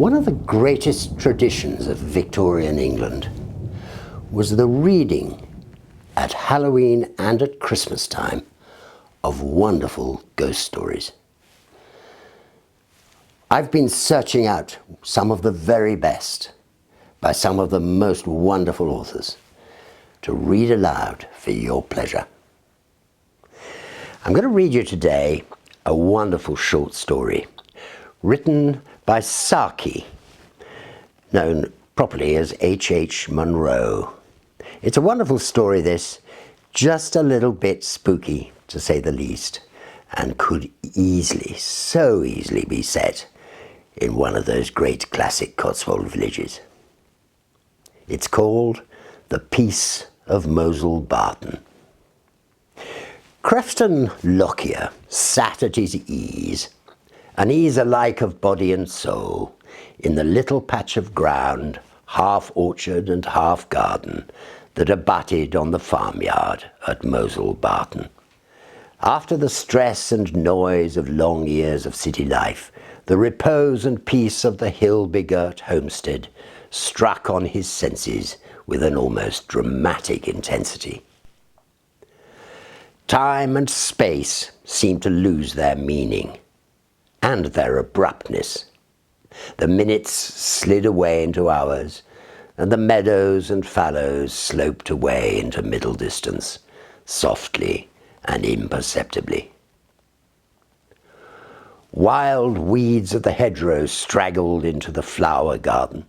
One of the greatest traditions of Victorian England was the reading at Halloween and at Christmas time of wonderful ghost stories. I've been searching out some of the very best by some of the most wonderful authors to read aloud for your pleasure. I'm going to read you today a wonderful short story written by Saki, known properly as H.H. Munro. It's a wonderful story, this, just a little bit spooky to say the least, and could easily, so easily be set in one of those great classic Cotswold villages. It's called The Pace of Mowsle Barton. Crefton Lockyer sat at his ease, unease alike of body and soul, in the little patch of ground, half orchard and half garden, that abutted on the farmyard at Mowsle Barton. After the stress and noise of long years of city life, the repose and peace of the hill-begirt homestead struck on his senses with an almost dramatic intensity. Time and space seemed to lose their meaning and their abruptness. The minutes slid away into hours, and the meadows and fallows sloped away into middle distance, softly and imperceptibly. Wild weeds of the hedgerows straggled into the flower garden,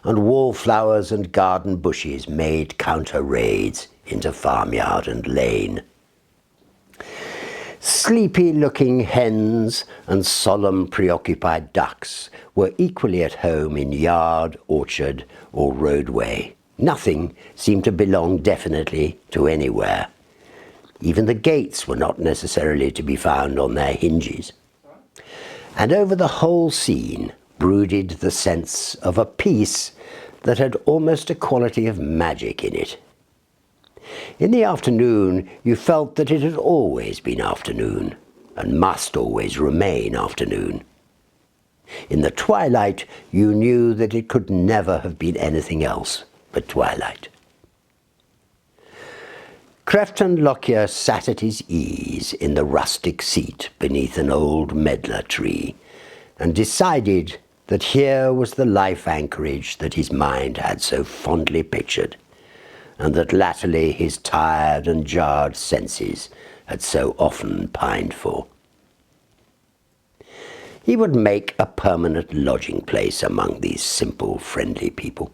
and wallflowers and garden bushes made counter raids into farmyard and lane. Sleepy-looking hens and solemn, preoccupied ducks were equally at home in yard, orchard, or roadway. Nothing seemed to belong definitely to anywhere. Even the gates were not necessarily to be found on their hinges. And over the whole scene brooded the sense of a peace that had almost a quality of magic in it. In the afternoon, you felt that it had always been afternoon, and must always remain afternoon. In the twilight, you knew that it could never have been anything else but twilight. Crefton Lockyer sat at his ease in the rustic seat beneath an old medlar tree, and decided that here was the life anchorage that his mind had so fondly pictured, and that latterly his tired and jarred senses had so often pined for. He would make a permanent lodging place among these simple, friendly people,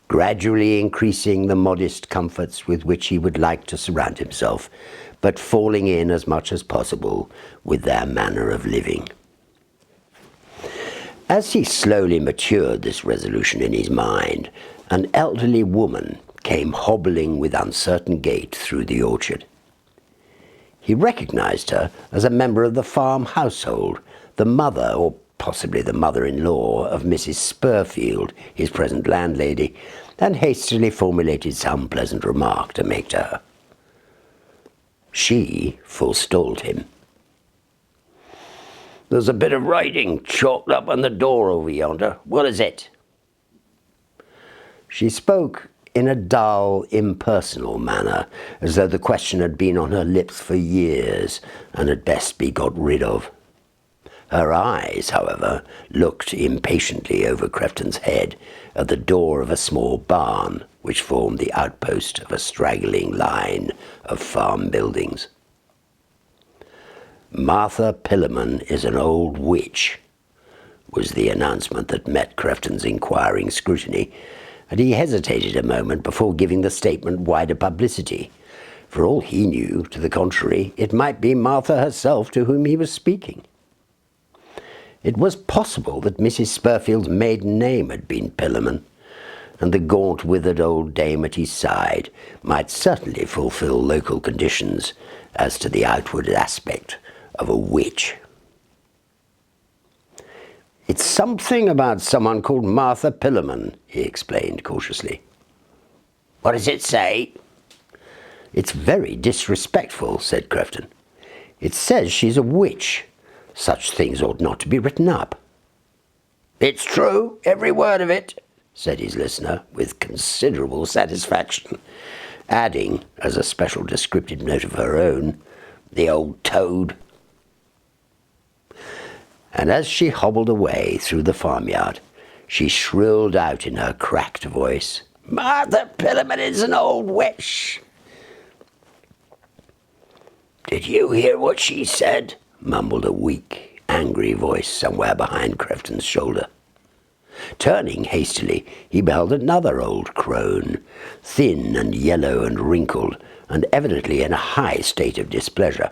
gradually increasing the modest comforts with which he would like to surround himself, but falling in as much as possible with their manner of living. As he slowly matured this resolution in his mind, an elderly woman came hobbling with uncertain gait through the orchard. He recognized her as a member of the farm household, the mother, or possibly the mother-in-law, of Mrs. Spurfield, his present landlady, and hastily formulated some pleasant remark to make to her. She forestalled him. "There's a bit of writing chalked up on the door over yonder. What is it?" She spoke in a dull, impersonal manner, as though the question had been on her lips for years and had best be got rid of. Her eyes, however, looked impatiently over Crefton's head at the door of a small barn which formed the outpost of a straggling line of farm buildings. "Martha Pillerman is an old witch," was the announcement that met Crefton's inquiring scrutiny, and he hesitated a moment before giving the statement wider publicity. For all he knew, to the contrary, it might be Martha herself to whom he was speaking. It was possible that Mrs. Spurfield's maiden name had been Pillerman, and the gaunt, withered old dame at his side might certainly fulfill local conditions as to the outward aspect of a witch. "It's something about someone called Martha Pillerman," he explained cautiously. "What does it say?" "It's very disrespectful," said Crefton. "It says she's a witch. Such things ought not to be written up." "It's true, every word of it," said his listener with considerable satisfaction, adding, as a special descriptive note of her own, "The old toad." And as she hobbled away through the farmyard, she shrilled out in her cracked voice, "Martha Pillamon is an old witch." "Did you hear what she said?" mumbled a weak, angry voice somewhere behind Crefton's shoulder. Turning hastily, he beheld another old crone, thin and yellow and wrinkled, and evidently in a high state of displeasure.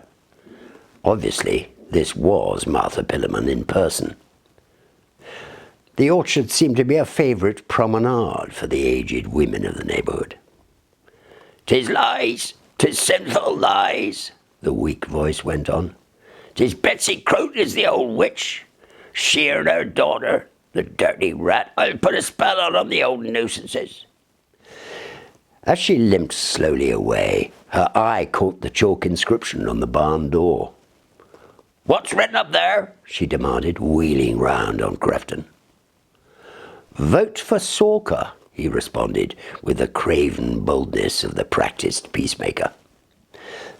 Obviously, this was Martha Pillamon in person. The orchard seemed to be a favourite promenade for the aged women of the neighbourhood. "'Tis lies, 'tis sinful lies," the weak voice went on. "'Tis Betsy Croton is the old witch. She and her daughter, the dirty rat. I'll put a spell on the old nuisances." As she limped slowly away, her eye caught the chalk inscription on the barn door. "What's written up there?" she demanded, wheeling round on Crefton. "Vote for Sawker," he responded, with the craven boldness of the practised peacemaker.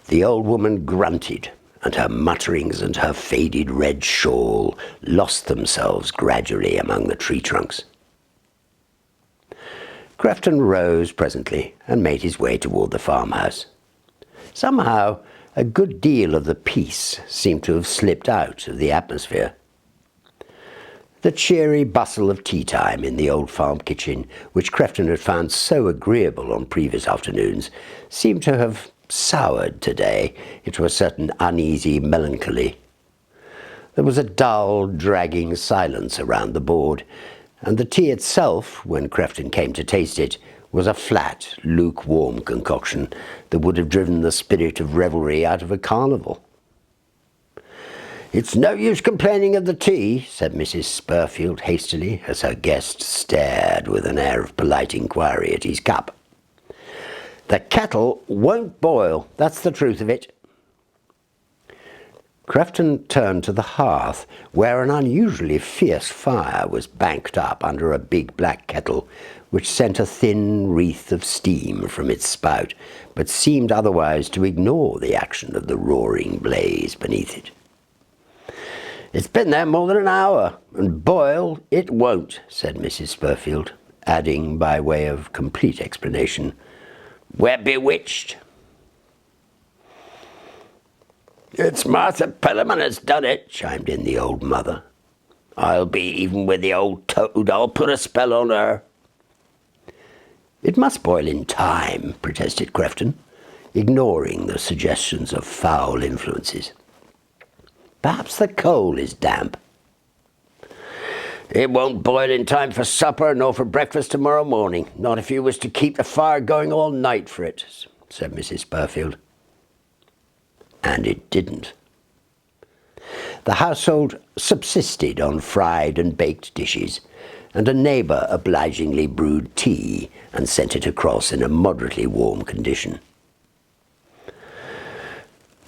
The old woman grunted, and her mutterings and her faded red shawl lost themselves gradually among the tree trunks. Crefton rose presently and made his way toward the farmhouse. Somehow, a good deal of the peace seemed to have slipped out of the atmosphere. The cheery bustle of tea-time in the old farm kitchen, which Crefton had found so agreeable on previous afternoons, seemed to have soured today into a certain uneasy melancholy. There was a dull, dragging silence around the board, and the tea itself, when Crefton came to taste it, was a flat, lukewarm concoction that would have driven the spirit of revelry out of a carnival. "It's no use complaining of the tea," said Mrs. Spurfield hastily, as her guest stared with an air of polite inquiry at his cup. "The kettle won't boil, that's the truth of it." Crefton turned to the hearth, where an unusually fierce fire was banked up under a big black kettle, which sent a thin wreath of steam from its spout, but seemed otherwise to ignore the action of the roaring blaze beneath it. "It's been there more than an hour, and boil it won't," said Mrs. Spurfield, adding, by way of complete explanation, "We're bewitched." "It's Martha Pillamon has done it," chimed in the old mother. "I'll be even with the old toad. I'll put a spell on her." "It must boil in time," protested Crefton, ignoring the suggestions of foul influences. "Perhaps the coal is damp." "It won't boil in time for supper nor for breakfast tomorrow morning, not if you was to keep the fire going all night for it," said Mrs. Spurfield. And it didn't. The household subsisted on fried and baked dishes, and a neighbour obligingly brewed tea and sent it across in a moderately warm condition.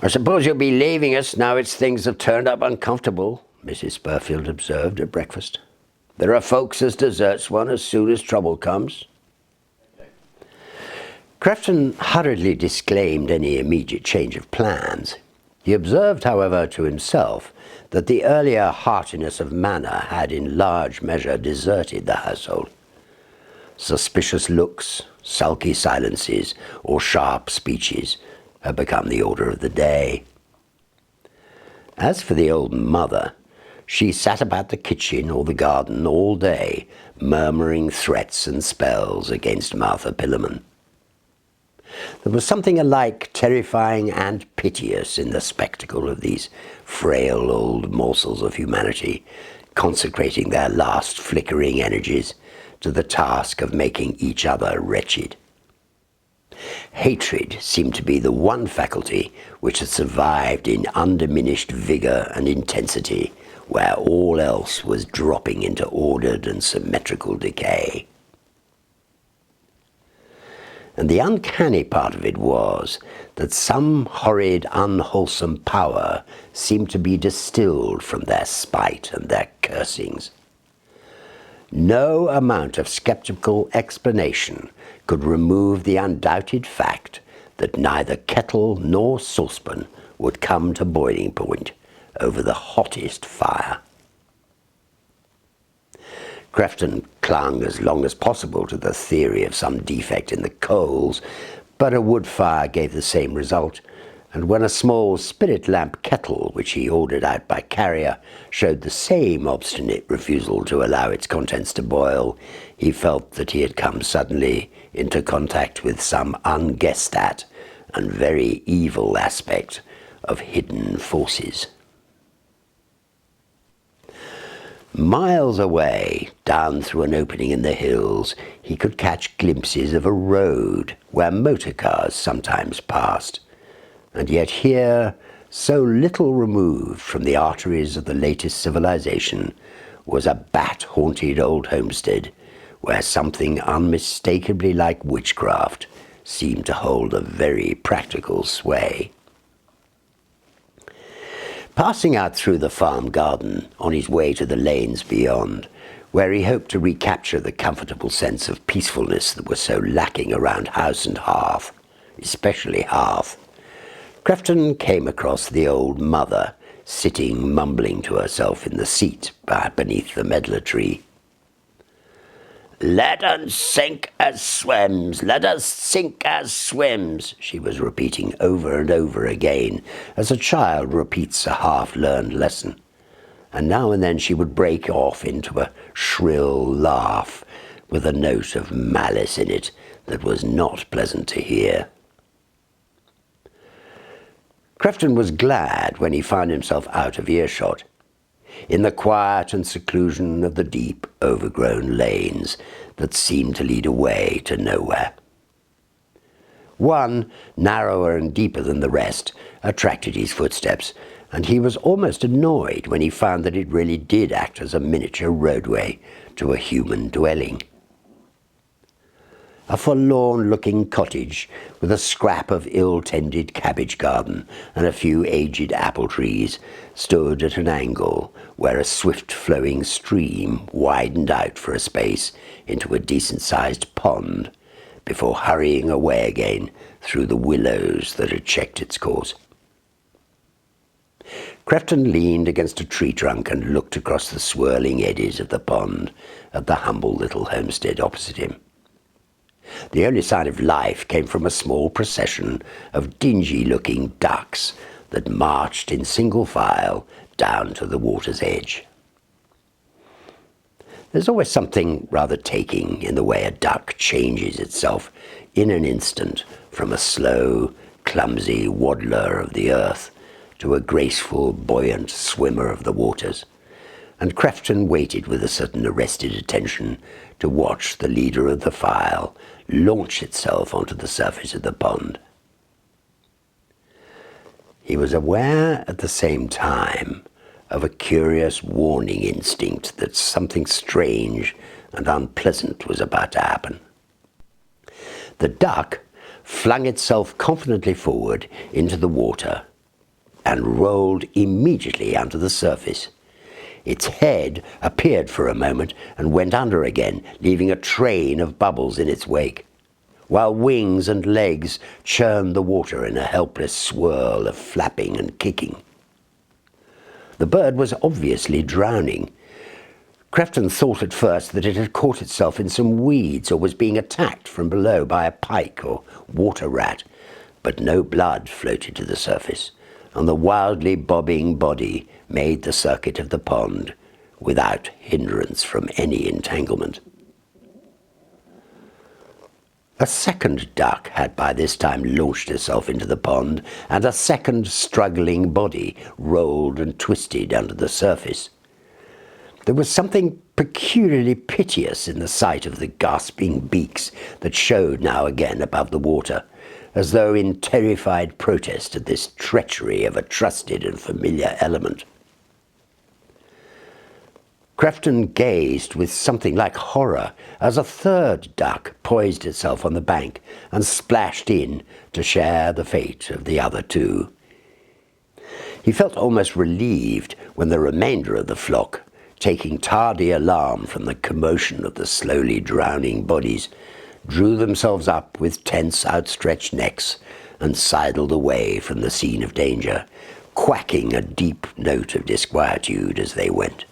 "I suppose you'll be leaving us now things have turned up uncomfortable," Mrs. Spurfield observed at breakfast. "There are folks as deserts one as soon as trouble comes." Crefton hurriedly disclaimed any immediate change of plans. He observed, however, to himself that the earlier heartiness of manner had in large measure deserted the household. Suspicious looks, sulky silences, or sharp speeches had become the order of the day. As for the old mother, she sat about the kitchen or the garden all day, murmuring threats and spells against Martha Pillamon. There was something alike terrifying and piteous in the spectacle of these frail old morsels of humanity, consecrating their last flickering energies to the task of making each other wretched. Hatred seemed to be the one faculty which had survived in undiminished vigour and intensity, where all else was dropping into ordered and symmetrical decay. And the uncanny part of it was that some horrid, unwholesome power seemed to be distilled from their spite and their cursings. No amount of sceptical explanation could remove the undoubted fact that neither kettle nor saucepan would come to boiling point over the hottest fire. Crefton clung as long as possible to the theory of some defect in the coals, but a wood fire gave the same result, and when a small spirit lamp kettle, which he ordered out by carrier, showed the same obstinate refusal to allow its contents to boil, he felt that he had come suddenly into contact with some unguessed at and very evil aspect of hidden forces. Miles away, down through an opening in the hills, he could catch glimpses of a road where motor cars sometimes passed. And yet here, so little removed from the arteries of the latest civilization, was a bat-haunted old homestead where something unmistakably like witchcraft seemed to hold a very practical sway. Passing out through the farm garden on his way to the lanes beyond, where he hoped to recapture the comfortable sense of peacefulness that was so lacking around house and hearth, especially hearth, Crefton came across the old mother sitting mumbling to herself in the seat beneath the medlar tree. "Let us sink as swims, let us sink as swims," she was repeating over and over again, as a child repeats a half-learned lesson. And now and then she would break off into a shrill laugh with a note of malice in it that was not pleasant to hear. Crefton was glad when he found himself out of earshot, in the quiet and seclusion of the deep, overgrown lanes that seemed to lead away to nowhere. One, narrower and deeper than the rest, attracted his footsteps, and he was almost annoyed when he found that it really did act as a miniature roadway to a human dwelling. A forlorn-looking cottage with a scrap of ill-tended cabbage garden and a few aged apple trees stood at an angle where a swift-flowing stream widened out for a space into a decent-sized pond before hurrying away again through the willows that had checked its course. Crefton leaned against a tree trunk and looked across the swirling eddies of the pond at the humble little homestead opposite him. The only sign of life came from a small procession of dingy-looking ducks that marched in single file down to the water's edge. There's always something rather taking in the way a duck changes itself in an instant from a slow, clumsy waddler of the earth to a graceful, buoyant swimmer of the waters, and Crefton waited with a certain arrested attention to watch the leader of the file launch itself onto the surface of the pond. He was aware at the same time of a curious warning instinct that something strange and unpleasant was about to happen. The duck flung itself confidently forward into the water and rolled immediately onto the surface. Its head appeared for a moment and went under again, leaving a train of bubbles in its wake, while wings and legs churned the water in a helpless swirl of flapping and kicking. The bird was obviously drowning. Crefton thought at first that it had caught itself in some weeds or was being attacked from below by a pike or water rat, but no blood floated to the surface, and the wildly bobbing body made the circuit of the pond without hindrance from any entanglement. A second duck had by this time launched herself into the pond, and a second struggling body rolled and twisted under the surface. There was something peculiarly piteous in the sight of the gasping beaks that showed now again above the water, as though in terrified protest at this treachery of a trusted and familiar element. Crefton gazed with something like horror as a third duck poised itself on the bank and splashed in to share the fate of the other two. He felt almost relieved when the remainder of the flock taking tardy alarm from the commotion of the slowly drowning bodies, drew themselves up with tense outstretched necks and sidled away from the scene of danger, quacking a deep note of disquietude as they went.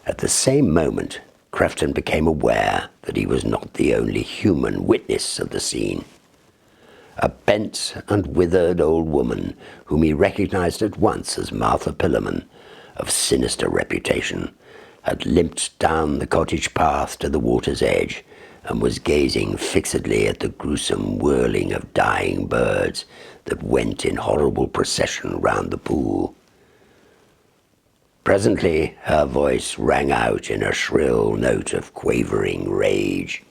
At the same moment, Crefton became aware that he was not the only human witness of the scene. A bent and withered old woman, whom he recognized at once as Martha Pillerman, of sinister reputation, had limped down the cottage path to the water's edge and was gazing fixedly at the gruesome whirling of dying birds that went in horrible procession round the pool. Presently her voice rang out in a shrill note of quavering rage.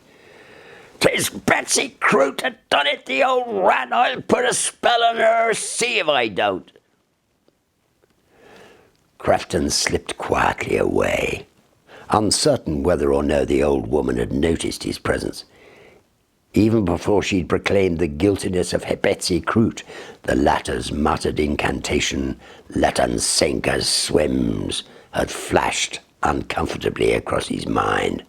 "'Tis Betsy Croot that done it, the old rat! I'll put a spell on her, see if I don't!" Crefton slipped quietly away, uncertain whether or no the old woman had noticed his presence. Even before she'd proclaimed the guiltiness of Betsy Croot, the latter's muttered incantation, "Let un sink as swims," had flashed uncomfortably across his mind.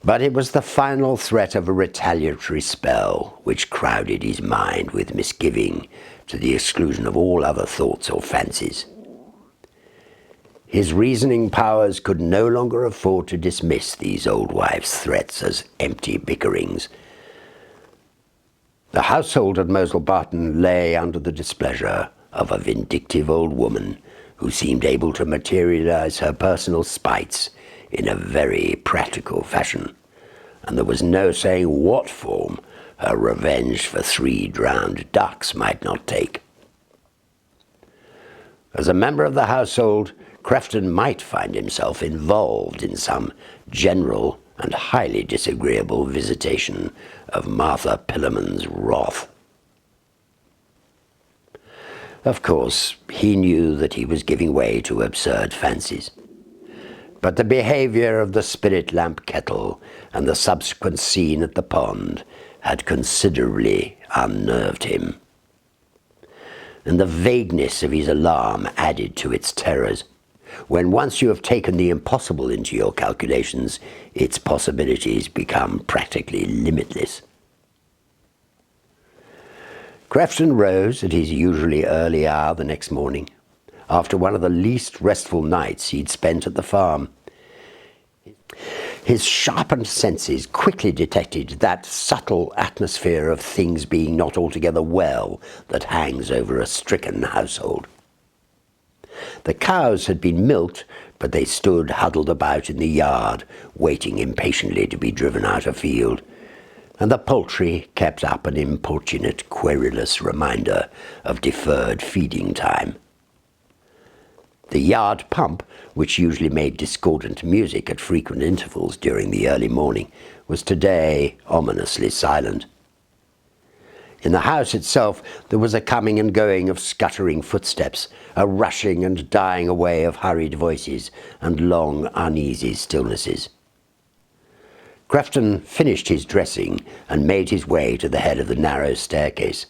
But it was the final threat of a retaliatory spell which crowded his mind with misgiving to the exclusion of all other thoughts or fancies. His reasoning powers could no longer afford to dismiss these old wives' threats as empty bickerings. The household at Mowsle Barton lay under the displeasure of a vindictive old woman who seemed able to materialize her personal spites in a very practical fashion, and there was no saying what form her revenge for 3 drowned ducks might not take. As a member of the household, Crefton might find himself involved in some general and highly disagreeable visitation of Martha Pillerman's wrath. Of course, he knew that he was giving way to absurd fancies, but the behavior of the spirit lamp kettle and the subsequent scene at the pond had considerably unnerved him, and the vagueness of his alarm added to its terrors. When once you have taken the impossible into your calculations, its possibilities become practically limitless. Crefton rose at his usually early hour the next morning, after one of the least restful nights he'd spent at the farm. His sharpened senses quickly detected that subtle atmosphere of things being not altogether well that hangs over a stricken household. The cows had been milked, but they stood huddled about in the yard, waiting impatiently to be driven out afield, and the poultry kept up an importunate, querulous reminder of deferred feeding time. The yard pump, which usually made discordant music at frequent intervals during the early morning, was today ominously silent. In the house itself there was a coming and going of scuttering footsteps, a rushing and dying away of hurried voices, and long, uneasy stillnesses. Crefton finished his dressing and made his way to the head of the narrow staircase.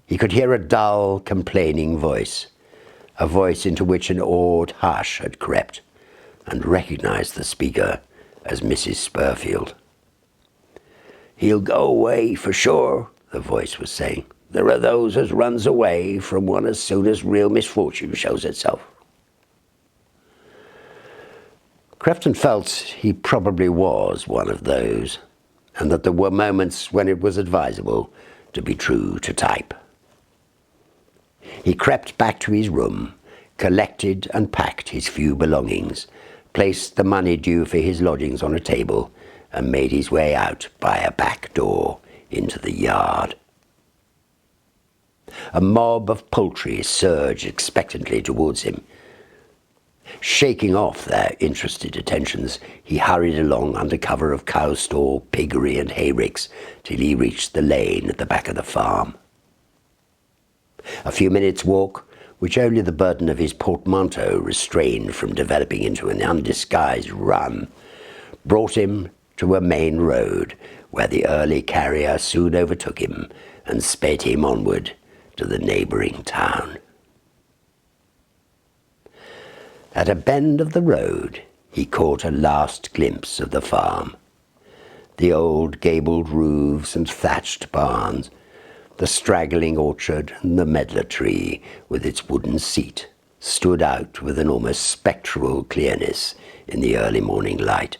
He could hear a dull, complaining voice, a voice into which an awed hush had crept, and recognized the speaker as Mrs. Spurfield. "He'll go away for sure," the voice was saying. "There are those as runs away from one as soon as real misfortune shows itself." Crefton felt he probably was one of those, and that there were moments when it was advisable to be true to type. He crept back to his room, collected and packed his few belongings, placed the money due for his lodgings on a table, and made his way out by a back door into the yard. A mob of poultry surged expectantly towards him. Shaking off their interested attentions, he hurried along under cover of cow stall, piggery, and hayricks till he reached the lane at the back of the farm. A few minutes' walk, which only the burden of his portmanteau restrained from developing into an undisguised run, brought him to a main road where the early carrier soon overtook him and sped him onward to the neighbouring town. At a bend of the road, he caught a last glimpse of the farm. The old gabled roofs and thatched barns, the straggling orchard and the medlar tree with its wooden seat stood out with an almost spectral clearness in the early morning light,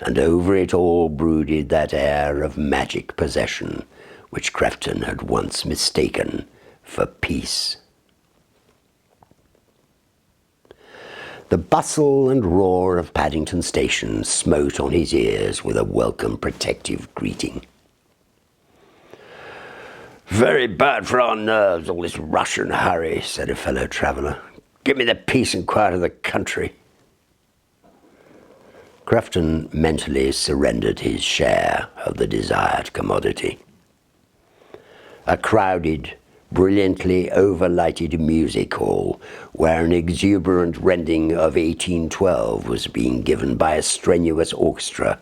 and over it all brooded that air of magic possession which Crefton had once mistaken for peace. The bustle and roar of Paddington Station smote on his ears with a welcome protective greeting. "Very bad for our nerves, all this rush and hurry," said a fellow traveller. "Give me the peace and quiet of the country." Crefton mentally surrendered his share of the desired commodity. A crowded, brilliantly overlighted music hall where an exuberant rendering of 1812 was being given by a strenuous orchestra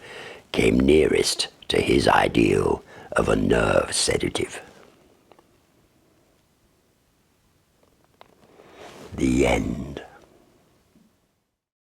came nearest to his ideal of a nerve sedative. The end.